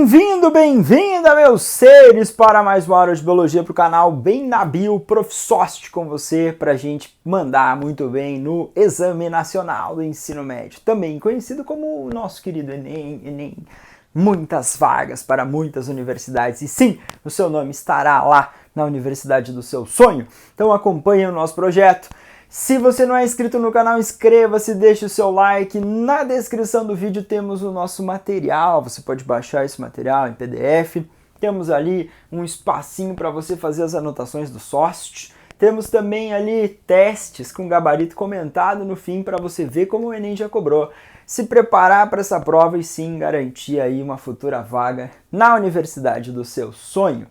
Bem-vinda, meus seres, para mais uma aula de biologia para o canal Bem na Bio, Profsost com você, para a gente mandar muito bem no Exame Nacional do Ensino Médio, também conhecido como o nosso querido Enem. Muitas vagas para muitas universidades, e sim, o seu nome estará lá na universidade do seu sonho. Então acompanhe o nosso projeto. Se você não é inscrito no canal, inscreva-se, deixe o seu like. Na descrição do vídeo temos o nosso material, você pode baixar esse material em PDF. Temos ali um espacinho para você fazer as anotações do SOST. Temos também ali testes com gabarito comentado no fim para você ver como o Enem já cobrou. Se preparar para essa prova e sim garantir aí uma futura vaga na universidade do seu sonho.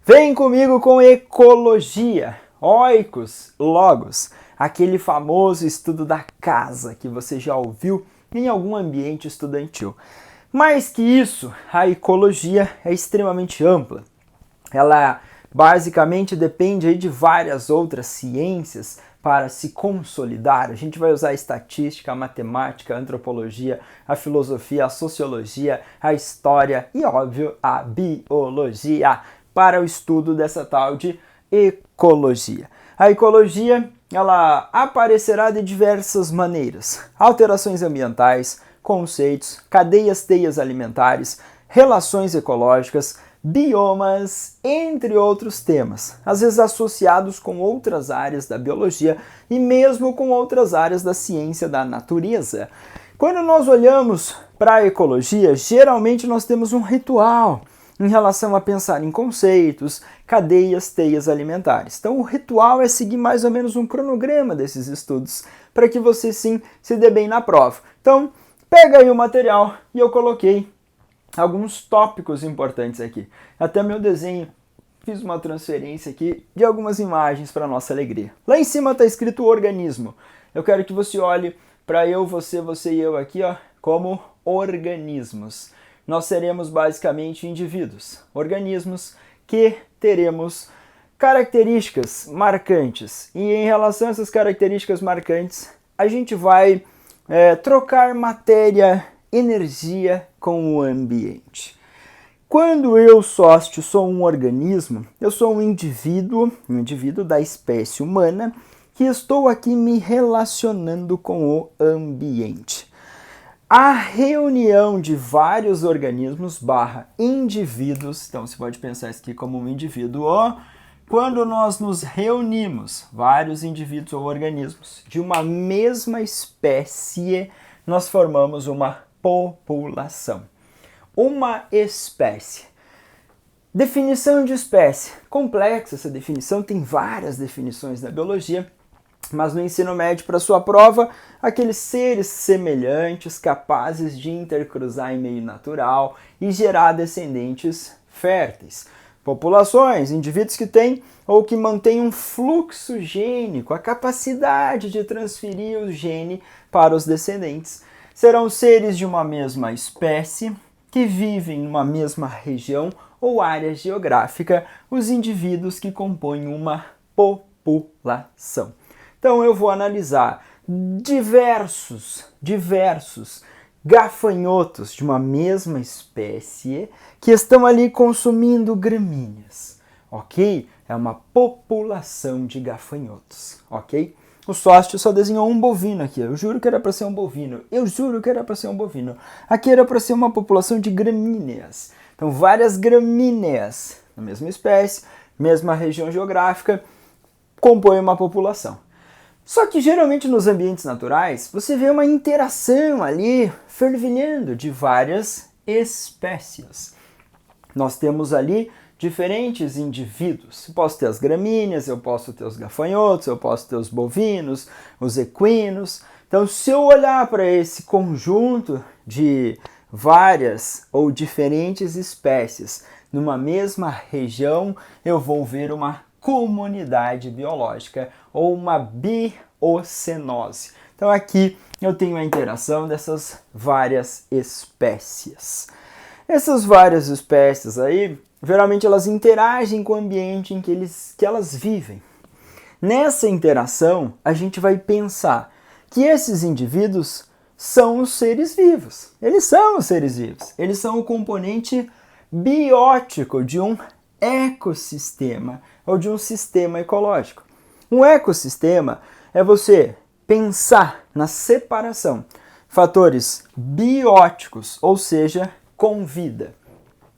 Vem comigo com ecologia, oikos, logos. Aquele famoso estudo da casa que você já ouviu em algum ambiente estudantil. Mais que isso, a ecologia é extremamente ampla. Ela basicamente depende aí de várias outras ciências para se consolidar. A gente vai usar a estatística, a matemática, a antropologia, a filosofia, a sociologia, a história e, óbvio, a biologia para o estudo dessa tal de ecologia. A ecologia ela aparecerá de diversas maneiras: alterações ambientais, conceitos, teias alimentares, relações ecológicas, biomas, entre outros temas, às vezes associados com outras áreas da biologia e mesmo com outras áreas da ciência da natureza. Quando nós olhamos para a ecologia, geralmente nós temos um ritual em relação a pensar em conceitos, teias alimentares. Então o ritual é seguir mais ou menos um cronograma desses estudos, para que você sim se dê bem na prova. Então pega aí o material e eu coloquei alguns tópicos importantes aqui. Até meu desenho, fiz uma transferência aqui de algumas imagens para nossa alegria. Lá em cima está escrito organismo. Eu quero que você olhe para eu, você e eu aqui, ó, como organismos. Nós seremos basicamente indivíduos, organismos que teremos características marcantes. E em relação a essas características marcantes, a gente vai trocar matéria, energia com o ambiente. Quando eu, sócio, sou um organismo, eu sou um indivíduo da espécie humana, que estou aqui me relacionando com o ambiente. A reunião de vários organismos / indivíduos, então você pode pensar isso aqui como um indivíduo, quando nós nos reunimos, vários indivíduos ou organismos de uma mesma espécie, nós formamos uma população. Uma espécie. Definição de espécie. Complexa essa definição, tem várias definições na biologia, mas no ensino médio, para sua prova, aqueles seres semelhantes, capazes de intercruzar em meio natural e gerar descendentes férteis. Populações, indivíduos que têm ou que mantêm um fluxo gênico, a capacidade de transferir o gene para os descendentes. Serão seres de uma mesma espécie, que vivem numa mesma região ou área geográfica, os indivíduos que compõem uma população. Então eu vou analisar diversos gafanhotos de uma mesma espécie que estão ali consumindo gramíneas, ok? É uma população de gafanhotos, ok? O sócio só desenhou um bovino aqui, eu juro que era para ser um bovino, Aqui era para ser uma população de gramíneas. Então várias gramíneas da mesma espécie, mesma região geográfica, compõem uma população. Só que geralmente nos ambientes naturais você vê uma interação ali fervilhando de várias espécies. Nós temos ali diferentes indivíduos. Eu posso ter as gramíneas, eu posso ter os gafanhotos, eu posso ter os bovinos, os equinos. Então, se eu olhar para esse conjunto de várias ou diferentes espécies numa mesma região, eu vou ver uma comunidade biológica ou uma biocenose. Então aqui eu tenho a interação dessas várias espécies. Essas várias espécies aí, geralmente elas interagem com o ambiente em que elas vivem. Nessa interação, a gente vai pensar que esses indivíduos são os seres vivos. Eles são os seres vivos. Eles são o componente biótico de um ecossistema ou de um sistema ecológico. Um ecossistema é você pensar na separação fatores bióticos, ou seja, com vida.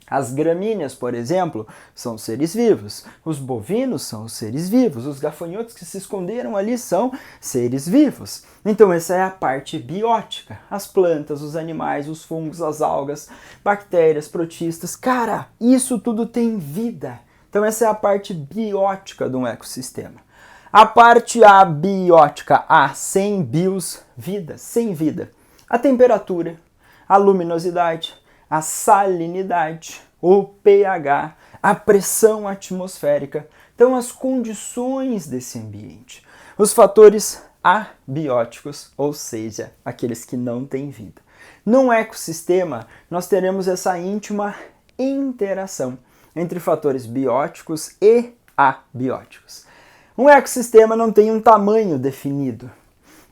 As gramíneas, por exemplo, são seres vivos. Os bovinos são os seres vivos. Os gafanhotos que se esconderam ali são seres vivos. Então essa é a parte biótica. As plantas, os animais, os fungos, as algas, bactérias, protistas. Cara, isso tudo tem vida. Então essa é a parte biótica de um ecossistema. A parte abiótica, sem bios, vida, sem vida. A temperatura, a luminosidade, a salinidade, o pH, a pressão atmosférica. Então, as condições desse ambiente. Os fatores abióticos, ou seja, aqueles que não têm vida. Num ecossistema, nós teremos essa íntima interação entre fatores bióticos e abióticos. Um ecossistema não tem um tamanho definido.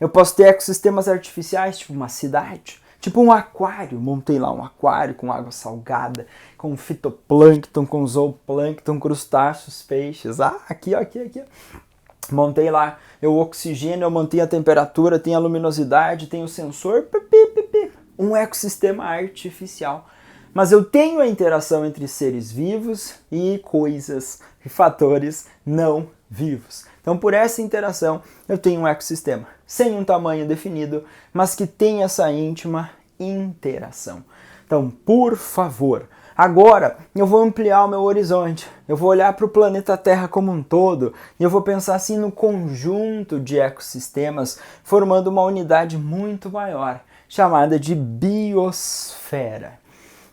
Eu posso ter ecossistemas artificiais, tipo uma cidade, tipo um aquário. Montei lá um aquário com água salgada, com fitoplâncton, com zooplâncton, crustáceos, peixes. Aqui. Montei lá, eu oxigênio, eu mantenho a temperatura, tenho a luminosidade, tenho o sensor. Um ecossistema artificial. Mas eu tenho a interação entre seres vivos e coisas e fatores não vivos. Então, por essa interação, eu tenho um ecossistema sem um tamanho definido, mas que tem essa íntima interação. Então, por favor, agora eu vou ampliar o meu horizonte. Eu vou olhar para o planeta Terra como um todo e eu vou pensar assim no conjunto de ecossistemas formando uma unidade muito maior, chamada de biosfera.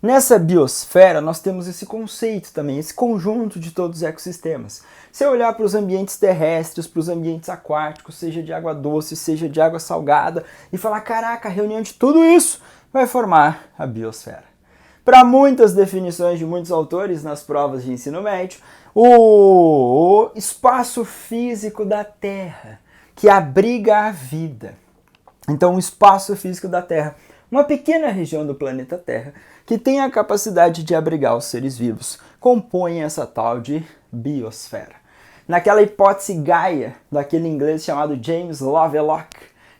Nessa biosfera, nós temos esse conceito também, esse conjunto de todos os ecossistemas. Se eu olhar para os ambientes terrestres, para os ambientes aquáticos, seja de água doce, seja de água salgada, e falar, caraca, a reunião de tudo isso vai formar a biosfera. Para muitas definições de muitos autores nas provas de ensino médio, o espaço físico da Terra, que abriga a vida. Então, o espaço físico da Terra, uma pequena região do planeta Terra, que tem a capacidade de abrigar os seres vivos, compõe essa tal de biosfera. Naquela hipótese Gaia, daquele inglês chamado James Lovelock,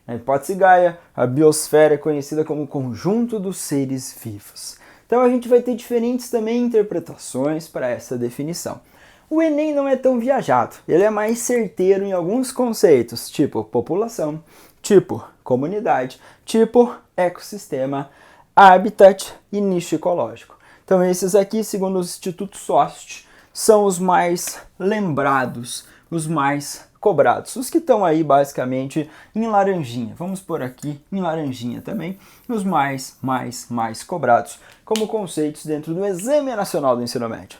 na hipótese Gaia, a biosfera é conhecida como o conjunto dos seres vivos. Então a gente vai ter diferentes também interpretações para essa definição. O Enem não é tão viajado, ele é mais certeiro em alguns conceitos, tipo população, tipo comunidade, tipo ecossistema, habitat e nicho ecológico. Então esses aqui, segundo o Instituto SOST, são os mais lembrados, os mais cobrados. Os que estão aí basicamente em laranjinha. Vamos por aqui em laranjinha também, os mais cobrados como conceitos dentro do Exame Nacional do Ensino Médio.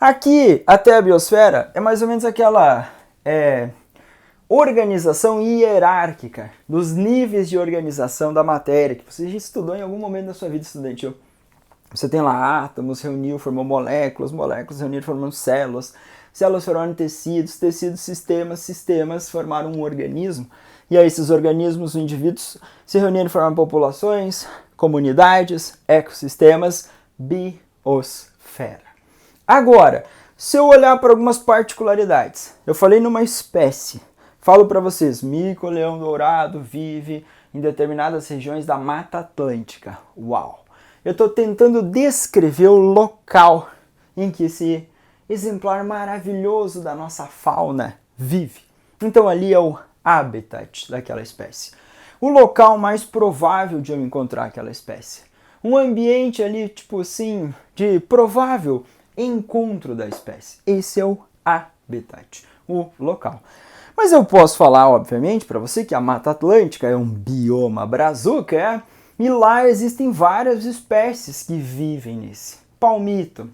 Aqui, até a biosfera, é mais ou menos aquela organização hierárquica dos níveis de organização da matéria que você já estudou em algum momento da sua vida estudantil. Você tem lá átomos, reuniu, formou moléculas, moléculas reuniram, formando células, células formaram tecidos, tecidos, sistemas, sistemas formaram um organismo, e aí esses organismos, os indivíduos, se reuniram e formaram populações, comunidades, ecossistemas, biosfera. Agora, se eu olhar para algumas particularidades, eu falei numa espécie, falo para vocês, mico-leão-dourado vive em determinadas regiões da Mata Atlântica. Uau! Eu estou tentando descrever o local em que esse exemplar maravilhoso da nossa fauna vive. Então ali é o habitat daquela espécie. O local mais provável de eu encontrar aquela espécie. Um ambiente ali, tipo assim, de provável encontro da espécie. Esse é o habitat, o local. Mas eu posso falar, obviamente, para você que a Mata Atlântica é um bioma brazuca, e lá existem várias espécies que vivem nesse. Palmito,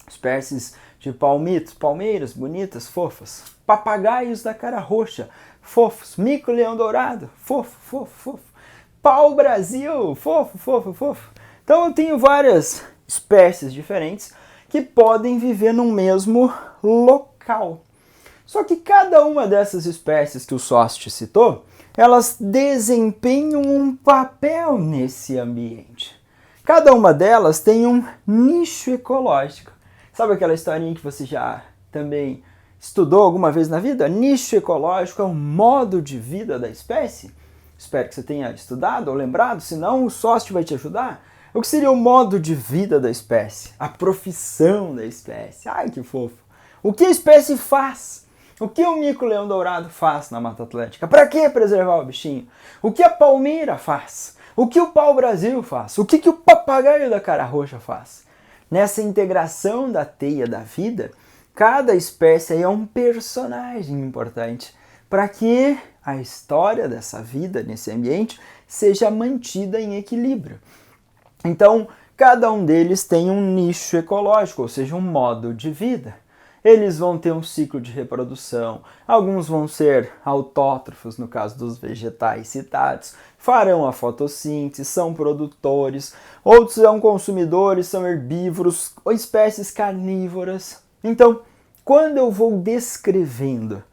espécies de palmitos, palmeiras bonitas, fofas. Papagaios da cara roxa, fofos. Mico-leão-dourado, fofo. Pau-brasil, fofo. Então eu tenho várias espécies diferentes que podem viver no mesmo local. Só que cada uma dessas espécies que o SOST citou, elas desempenham um papel nesse ambiente. Cada uma delas tem um nicho ecológico. Sabe aquela historinha que você já também estudou alguma vez na vida? Nicho ecológico é o modo de vida da espécie. Espero que você tenha estudado ou lembrado, senão o sócio vai te ajudar. O que seria o modo de vida da espécie? A profissão da espécie. Ai, que fofo. O que a espécie faz? O que o mico-leão-dourado faz na Mata Atlântica? Para que preservar o bichinho? O que a palmeira faz? O que o pau-brasil faz? O que o papagaio da cara roxa faz? Nessa integração da teia da vida, cada espécie aí é um personagem importante para que a história dessa vida nesse ambiente seja mantida em equilíbrio. Então, cada um deles tem um nicho ecológico, ou seja, um modo de vida. Eles vão ter um ciclo de reprodução, alguns vão ser autótrofos, no caso dos vegetais citados, farão a fotossíntese, são produtores, outros são consumidores, são herbívoros, ou espécies carnívoras. Então, quando eu vou descrevendo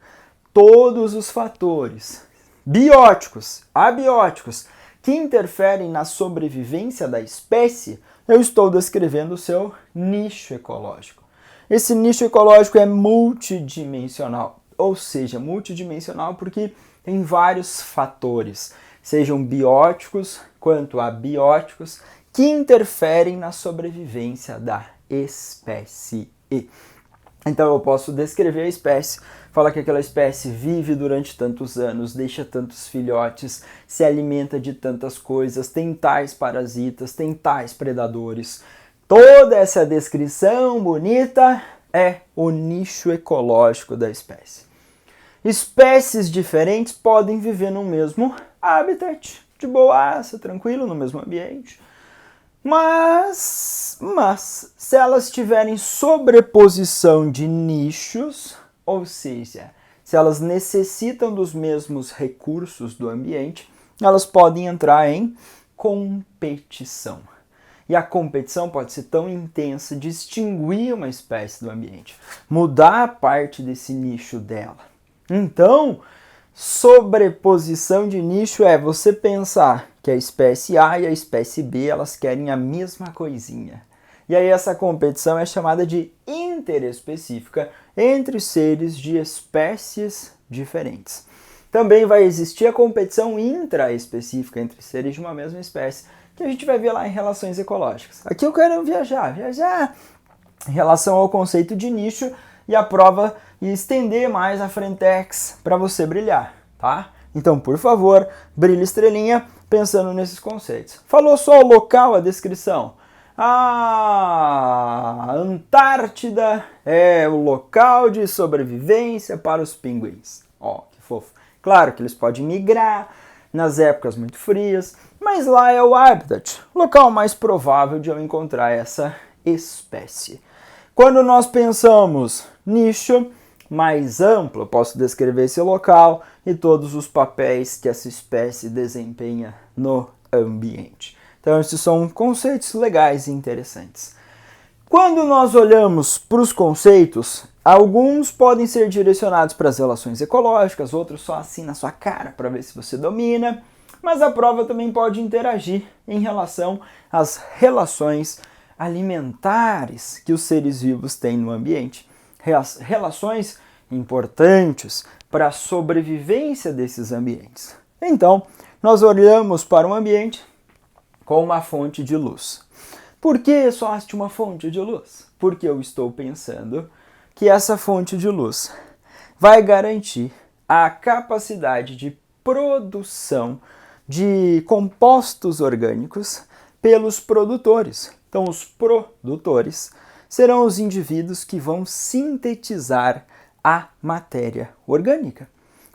todos os fatores bióticos, abióticos, que interferem na sobrevivência da espécie, eu estou descrevendo o seu nicho ecológico. Esse nicho ecológico é multidimensional, ou seja, multidimensional porque tem vários fatores, sejam bióticos quanto abióticos, que interferem na sobrevivência da espécie. Então eu posso descrever a espécie, falar que aquela espécie vive durante tantos anos, deixa tantos filhotes, se alimenta de tantas coisas, tem tais parasitas, tem tais predadores. Toda essa descrição bonita é o nicho ecológico da espécie. Espécies diferentes podem viver no mesmo habitat, de boaça, tranquilo, no mesmo ambiente. Mas se elas tiverem sobreposição de nichos, ou seja, se elas necessitam dos mesmos recursos do ambiente, elas podem entrar em competição. E a competição pode ser tão intensa de extinguir uma espécie do ambiente, mudar parte desse nicho dela. Então, sobreposição de nicho é você pensar que a espécie A e a espécie B elas querem a mesma coisinha. E aí essa competição é chamada de interespecífica entre seres de espécies diferentes. Também vai existir a competição intraespecífica entre seres de uma mesma espécie, que a gente vai ver lá em relações ecológicas. Aqui eu quero viajar em relação ao conceito de nicho e a prova e estender mais a frentex para você brilhar, tá? Então, por favor, brilhe estrelinha pensando nesses conceitos. Falou só o local, a descrição. A Antártida é o local de sobrevivência para os pinguins. Ó, que fofo. Claro que eles podem migrar nas épocas muito frias, mas lá é o habitat, local mais provável de eu encontrar essa espécie. Quando nós pensamos nicho mais amplo, eu posso descrever esse local e todos os papéis que essa espécie desempenha no ambiente. Então, esses são conceitos legais e interessantes. Quando nós olhamos para os conceitos, alguns podem ser direcionados para as relações ecológicas, outros só assim na sua cara para ver se você domina, mas a prova também pode interagir em relação às relações alimentares que os seres vivos têm no ambiente. Relações importantes para a sobrevivência desses ambientes. Então, nós olhamos para um ambiente com uma fonte de luz. Por que só acho uma fonte de luz? Porque eu estou pensando que essa fonte de luz vai garantir a capacidade de produção de compostos orgânicos pelos produtores. Então, os produtores serão os indivíduos que vão sintetizar a matéria orgânica.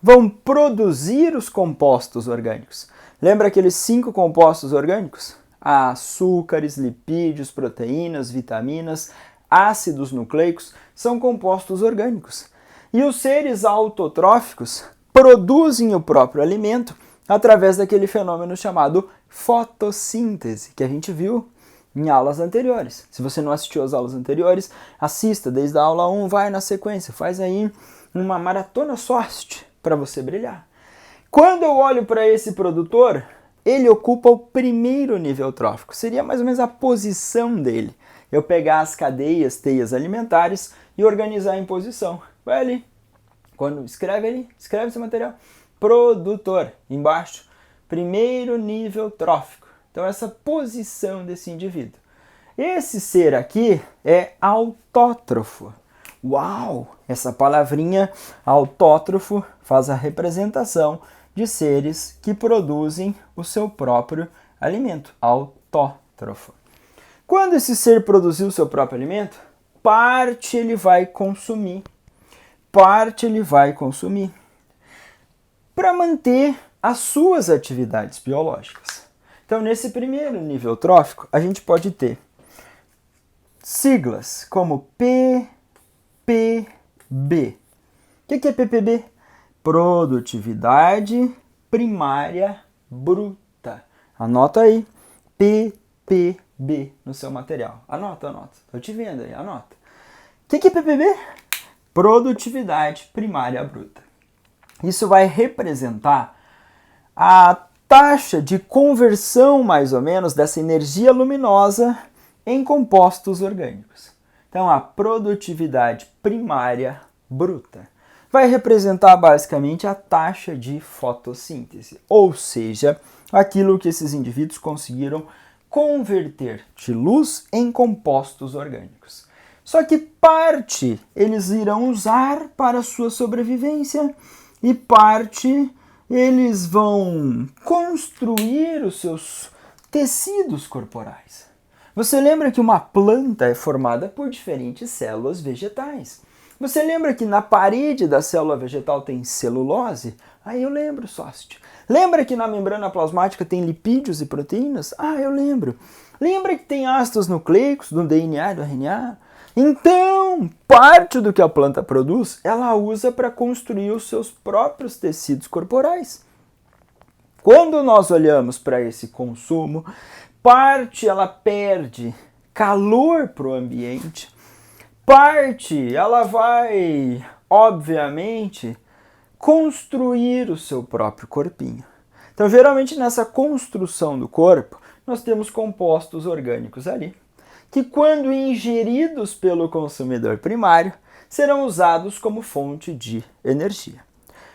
Vão produzir os compostos orgânicos. Lembra aqueles 5 compostos orgânicos? Açúcares, lipídios, proteínas, vitaminas, ácidos nucleicos são compostos orgânicos. E os seres autotróficos produzem o próprio alimento através daquele fenômeno chamado fotossíntese, que a gente viu em aulas anteriores. Se você não assistiu às aulas anteriores, assista desde a aula 1, vai na sequência, faz aí uma maratona sorte para você brilhar. Quando eu olho para esse produtor, ele ocupa o primeiro nível trófico. Seria mais ou menos a posição dele. Eu pegar as cadeias, teias alimentares e organizar em posição. Vai ali. Quando escreve esse material. Produtor. Embaixo, primeiro nível trófico. Então, essa posição desse indivíduo. Esse ser aqui é autótrofo. Uau! Essa palavrinha autótrofo faz a representação de seres que produzem o seu próprio alimento. Autótrofo. Quando esse ser produziu o seu próprio alimento, parte ele vai consumir. Parte ele vai consumir para manter as suas atividades biológicas. Então, nesse primeiro nível trófico, a gente pode ter siglas como PPB. O que é PPB? Produtividade primária bruta. Anota aí, PPB no seu material. Anota. Estou te vendo aí, anota. O que é PPB? Produtividade primária bruta. Isso vai representar a taxa de conversão, mais ou menos, dessa energia luminosa em compostos orgânicos. Então, a produtividade primária bruta vai representar basicamente a taxa de fotossíntese, ou seja, aquilo que esses indivíduos conseguiram converter de luz em compostos orgânicos. Só que parte eles irão usar para sua sobrevivência e parte eles vão construir os seus tecidos corporais. Você lembra que uma planta é formada por diferentes células vegetais. Você lembra que na parede da célula vegetal tem celulose? Ah, eu lembro, sócio. Lembra que na membrana plasmática tem lipídios e proteínas? Ah, eu lembro. Lembra que tem ácidos nucleicos no DNA e do RNA? Então, parte do que a planta produz, ela usa para construir os seus próprios tecidos corporais. Quando nós olhamos para esse consumo, parte ela perde calor para o ambiente, parte ela vai, obviamente, construir o seu próprio corpinho. Então, geralmente nessa construção do corpo, nós temos compostos orgânicos ali, que quando ingeridos pelo consumidor primário, serão usados como fonte de energia.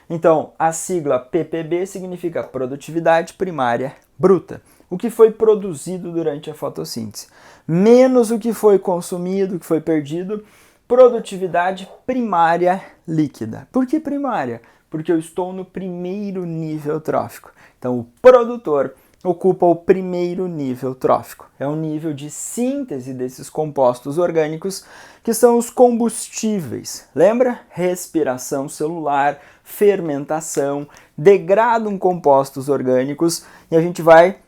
Então, a sigla PPB significa produtividade primária bruta, o que foi produzido durante a fotossíntese, menos o que foi consumido, o que foi perdido, produtividade primária líquida. Por que primária? Porque eu estou no primeiro nível trófico. Então, o produtor ocupa o primeiro nível trófico. É um nível de síntese desses compostos orgânicos que são os combustíveis. Lembra? Respiração celular, fermentação, degradam compostos orgânicos e a gente vai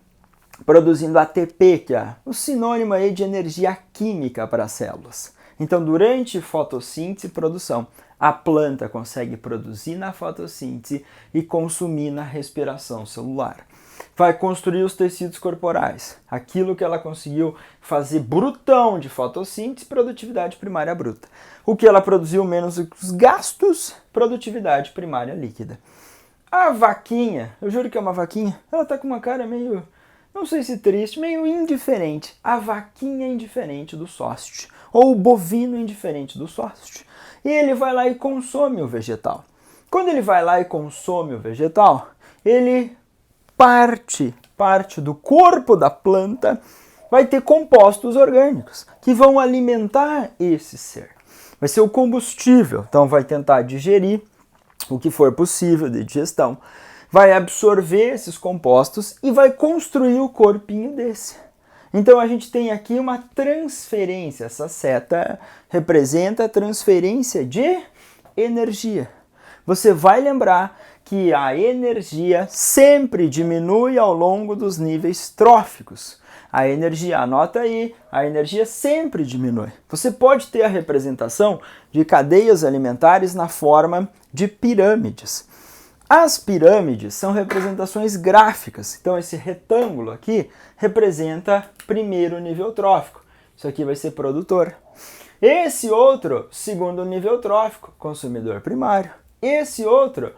produzindo ATP, que é o sinônimo aí de energia química para as células. Então, durante fotossíntese e produção, a planta consegue produzir na fotossíntese e consumir na respiração celular. Vai construir os tecidos corporais, aquilo que ela conseguiu fazer brutão de fotossíntese, produtividade primária bruta. O que ela produziu menos os gastos, produtividade primária líquida. A vaquinha, eu juro que é uma vaquinha, ela tá com uma cara meio, não sei se triste, meio indiferente. A vaquinha é indiferente do sócio, ou o bovino indiferente do sócio. E ele vai lá e consome o vegetal. Quando ele vai lá e consome o vegetal, ele parte do corpo da planta vai ter compostos orgânicos que vão alimentar esse ser. Vai ser o combustível, então vai tentar digerir o que for possível de digestão, vai absorver esses compostos e vai construir o corpinho desse. Então a gente tem aqui uma transferência, essa seta representa a transferência de energia. Você vai lembrar que a energia sempre diminui ao longo dos níveis tróficos. A energia, anota aí, a energia sempre diminui. Você pode ter a representação de cadeias alimentares na forma de pirâmides. As pirâmides são representações gráficas. Então esse retângulo aqui representa primeiro nível trófico. Isso aqui vai ser produtor. Esse outro, segundo nível trófico, consumidor primário. Esse outro,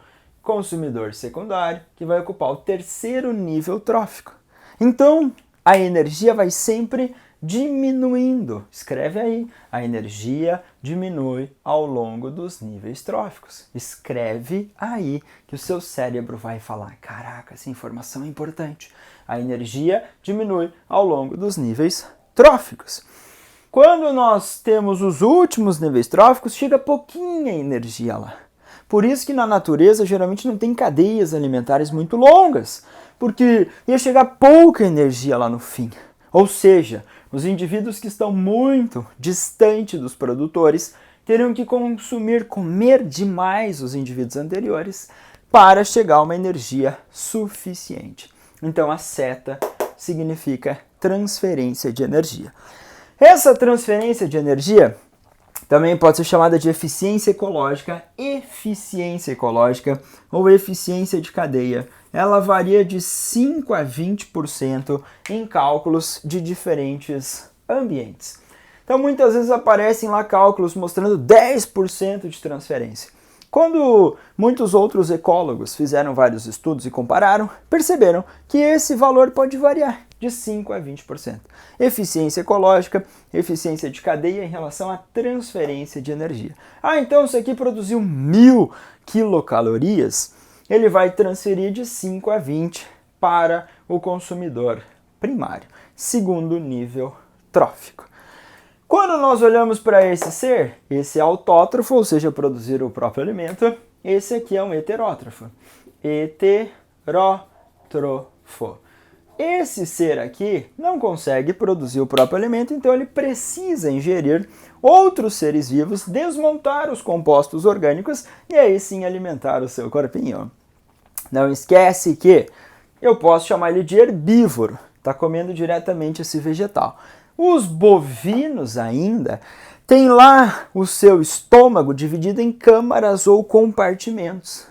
consumidor secundário, que vai ocupar o terceiro nível trófico. Então, a energia vai sempre diminuindo. Escreve aí, a energia diminui ao longo dos níveis tróficos. Escreve aí que o seu cérebro vai falar, caraca, essa informação é importante. A energia diminui ao longo dos níveis tróficos. Quando nós temos os últimos níveis tróficos, chega pouquinha energia lá. Por isso que na natureza geralmente não tem cadeias alimentares muito longas, porque ia chegar pouca energia lá no fim. Ou seja, os indivíduos que estão muito distante dos produtores teriam que comer demais os indivíduos anteriores para chegar a uma energia suficiente. Então a seta significa transferência de energia. Essa transferência de energia também pode ser chamada de eficiência ecológica ou eficiência de cadeia. Ela varia de 5 a 20% em cálculos de diferentes ambientes. Então muitas vezes aparecem lá cálculos mostrando 10% de transferência. Quando muitos outros ecólogos fizeram vários estudos e compararam, perceberam que esse valor pode variar de 5 a 20%. Eficiência ecológica, eficiência de cadeia em relação à transferência de energia. Então isso aqui produziu 1000 quilocalorias, ele vai transferir de 5 a 20 para o consumidor primário, segundo nível trófico. Quando nós olhamos para esse ser, esse é autótrofo, ou seja, produzir o próprio alimento, esse aqui é um heterótrofo. Heterótrofo. Esse ser aqui não consegue produzir o próprio alimento, então ele precisa ingerir outros seres vivos, desmontar os compostos orgânicos e aí sim alimentar o seu corpinho. Não esquece que eu posso chamar ele de herbívoro, está comendo diretamente esse vegetal. Os bovinos ainda têm lá o seu estômago dividido em câmaras ou compartimentos.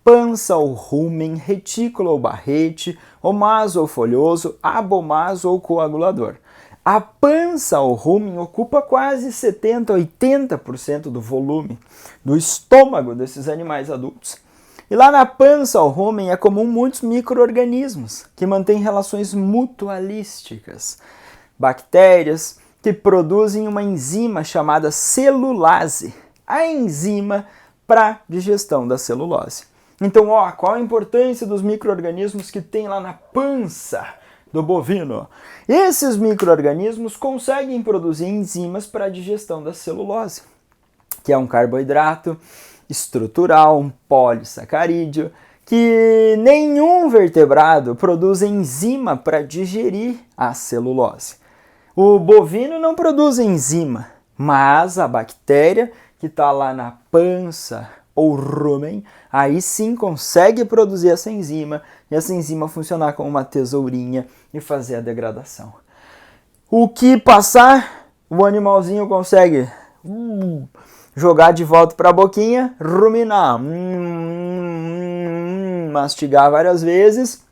Pança ou rumen, retículo ou barrete, omaso ou folhoso, abomaso ou coagulador. A pança ou rumen ocupa quase 70 a 80% do volume do estômago desses animais adultos. E lá na pança ou rumen é comum muitos micro-organismos que mantêm relações mutualísticas. Bactérias que produzem uma enzima chamada celulase, a enzima para digestão da celulose. Então, qual a importância dos micro-organismos que tem lá na pança do bovino? Esses micro-organismos conseguem produzir enzimas para a digestão da celulose, que é um carboidrato estrutural, um polissacarídeo, que nenhum vertebrado produz enzima para digerir a celulose. O bovino não produz enzima, mas a bactéria que está lá na pança ou rumen, aí sim consegue produzir essa enzima e essa enzima funcionar como uma tesourinha e fazer a degradação. O que passar, o animalzinho consegue jogar de volta para a boquinha, ruminar, mastigar várias vezes,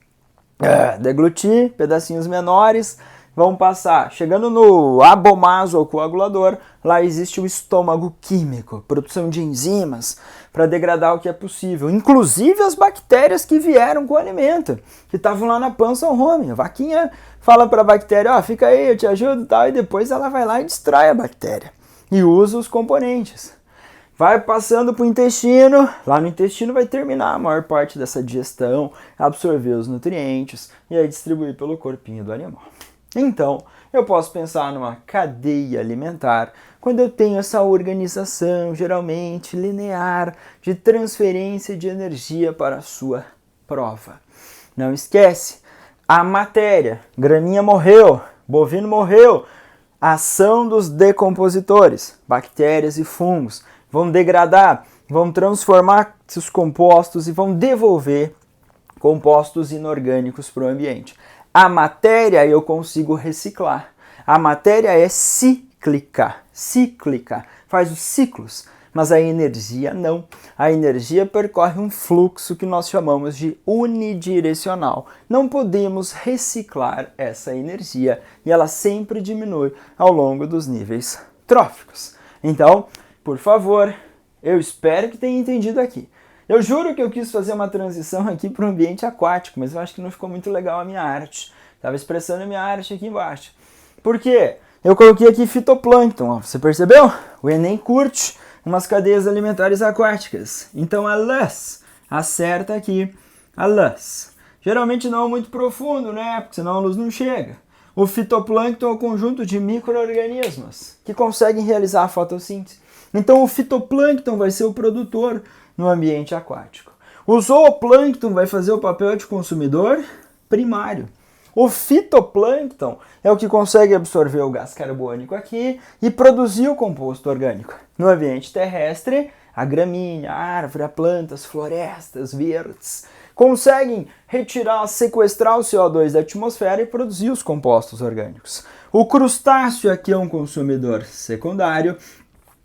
deglutir pedacinhos menores, vão passar. Chegando no abomaso ou coagulador, lá existe o estômago químico, produção de enzimas para degradar o que é possível, inclusive as bactérias que vieram com o alimento, que estavam lá na pança ou rumen. A vaquinha fala para a bactéria, fica aí, eu te ajudo, tal, e depois ela vai lá e destrói a bactéria e usa os componentes. Vai passando para o intestino, lá no intestino vai terminar a maior parte dessa digestão, absorver os nutrientes e aí distribuir pelo corpinho do animal. Então, eu posso pensar numa cadeia alimentar quando eu tenho essa organização, geralmente linear, de transferência de energia para a sua prova. Não esquece, a matéria, graminha morreu, bovino morreu, ação dos decompositores, bactérias e fungos, vão degradar, vão transformar esses compostos e vão devolver compostos inorgânicos para o ambiente. A matéria eu consigo reciclar. A matéria é cíclica, faz os ciclos, mas a energia não. A energia percorre um fluxo que nós chamamos de unidirecional. Não podemos reciclar essa energia e ela sempre diminui ao longo dos níveis tróficos. Então, por favor, eu espero que tenha entendido aqui. Eu juro que eu quis fazer uma transição aqui para o ambiente aquático, mas eu acho que não ficou muito legal a minha arte. Estava expressando a minha arte aqui embaixo. Por quê? Eu coloquei aqui fitoplâncton, ó. Você percebeu? O Enem curte umas cadeias alimentares aquáticas. Então a LUS acerta aqui a LUS. Geralmente não muito profundo, né? Porque senão a luz não chega. O fitoplâncton é o conjunto de micro-organismos que conseguem realizar a fotossíntese. Então o fitoplâncton vai ser o produtor no ambiente aquático. O zooplâncton vai fazer o papel de consumidor primário. O fitoplâncton é o que consegue absorver o gás carbônico aqui e produzir o composto orgânico. No ambiente terrestre, a gramínea, a árvore, a plantas, florestas, verdes conseguem retirar, sequestrar o CO2 da atmosfera e produzir os compostos orgânicos. O crustáceo aqui é um consumidor secundário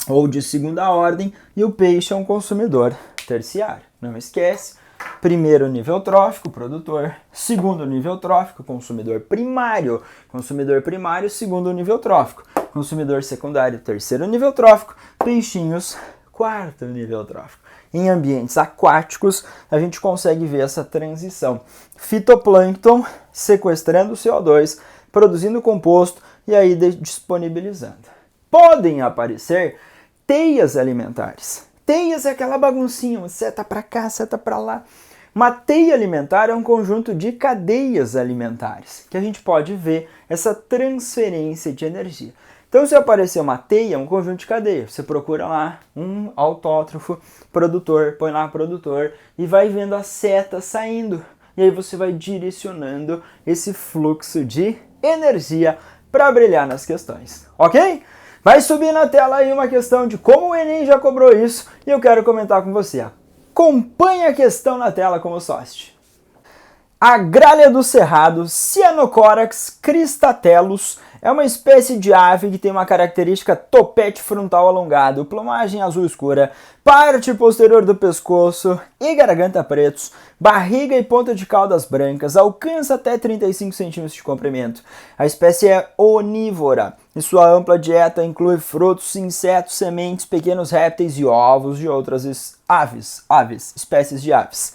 ou de segunda ordem e o peixe é um consumidor terciário. Não esquece. Primeiro nível trófico, produtor. Segundo nível trófico, consumidor primário. Consumidor primário, segundo nível trófico. Consumidor secundário, terceiro nível trófico. Peixinhos, quarto nível trófico. Em ambientes aquáticos, a gente consegue ver essa transição. Fitoplâncton sequestrando CO2, produzindo composto e aí disponibilizando. Podem aparecer teias alimentares. Teias é aquela baguncinha, seta para cá, seta para lá. Uma teia alimentar é um conjunto de cadeias alimentares, que a gente pode ver essa transferência de energia. Então, se aparecer uma teia, um conjunto de cadeias, você procura lá um autótrofo, produtor, põe lá produtor e vai vendo a seta saindo. E aí você vai direcionando esse fluxo de energia para brilhar nas questões, ok? Vai subir na tela aí uma questão de como o Enem já cobrou isso e eu quero comentar com você. Acompanhe a questão na tela como sócio. A gralha do cerrado, Cyanocorax cristatellus, é uma espécie de ave que tem uma característica topete frontal alongado, plumagem azul escura, parte posterior do pescoço e garganta pretos, barriga e ponta de caudas brancas, alcança até 35 cm de comprimento. A espécie é onívora e sua ampla dieta inclui frutos, insetos, sementes, pequenos répteis e ovos de outras espécies de aves.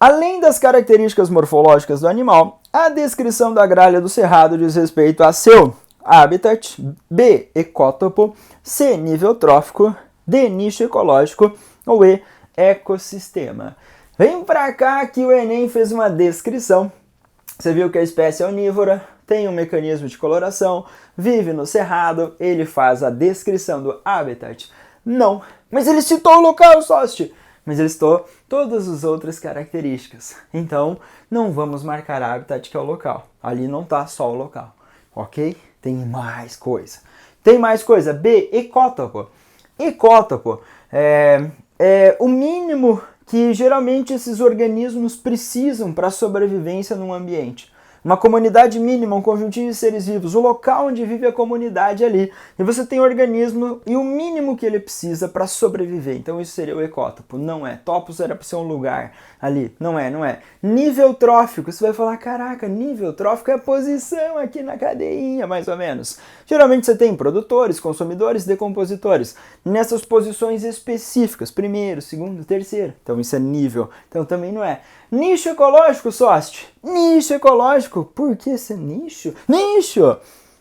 Além das características morfológicas do animal, a descrição da gralha do cerrado diz respeito a seu habitat, B, ecótopo, C, nível trófico, D, nicho ecológico ou E, ecossistema. Vem pra cá que o Enem fez uma descrição. Você viu que a espécie é onívora, tem um mecanismo de coloração, vive no cerrado, ele faz a descrição do habitat. Não, mas ele citou o local, sócio. Mas ele citou todas as outras características. Então, não vamos marcar habitat, que é o local. Ali não está só o local, ok? Tem mais coisa. Tem mais coisa. B, ecótopo. Ecótopo é o mínimo que geralmente esses organismos precisam para a sobrevivência num ambiente. Uma comunidade mínima, um conjuntinho de seres vivos, o local onde vive a comunidade ali. E você tem o organismo e o mínimo que ele precisa para sobreviver. Então isso seria o ecótopo. Não é. Topos era para ser um lugar ali. Não é, não é. Nível trófico. Você vai falar, caraca, nível trófico é a posição aqui na cadeinha, mais ou menos. Geralmente você tem produtores, consumidores, decompositores. Nessas posições específicas. Primeiro, segundo, terceiro. Então isso é nível. Então também não é. Nicho ecológico, sócio. Nicho ecológico. Por que esse nicho? Nicho!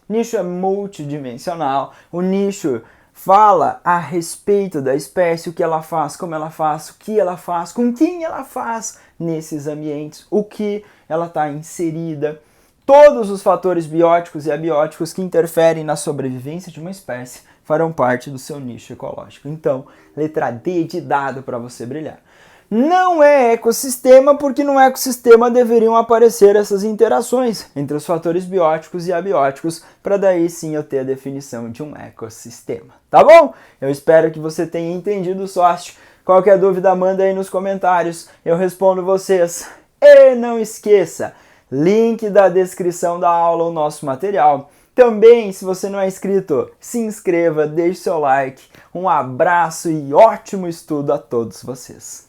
Nicho é multidimensional. O nicho fala a respeito da espécie, o que ela faz, como ela faz, o que ela faz, com quem ela faz nesses ambientes, o que ela está inserida. Todos os fatores bióticos e abióticos que interferem na sobrevivência de uma espécie farão parte do seu nicho ecológico. Então, letra D de dado para você brilhar. Não é ecossistema porque no ecossistema deveriam aparecer essas interações entre os fatores bióticos e abióticos para daí sim eu ter a definição de um ecossistema. Tá bom? Eu espero que você tenha entendido, sócio. Qualquer dúvida manda aí nos comentários, eu respondo vocês. E não esqueça, link da descrição da aula, o nosso material. Também, se você não é inscrito, se inscreva, deixe seu like. Um abraço e ótimo estudo a todos vocês.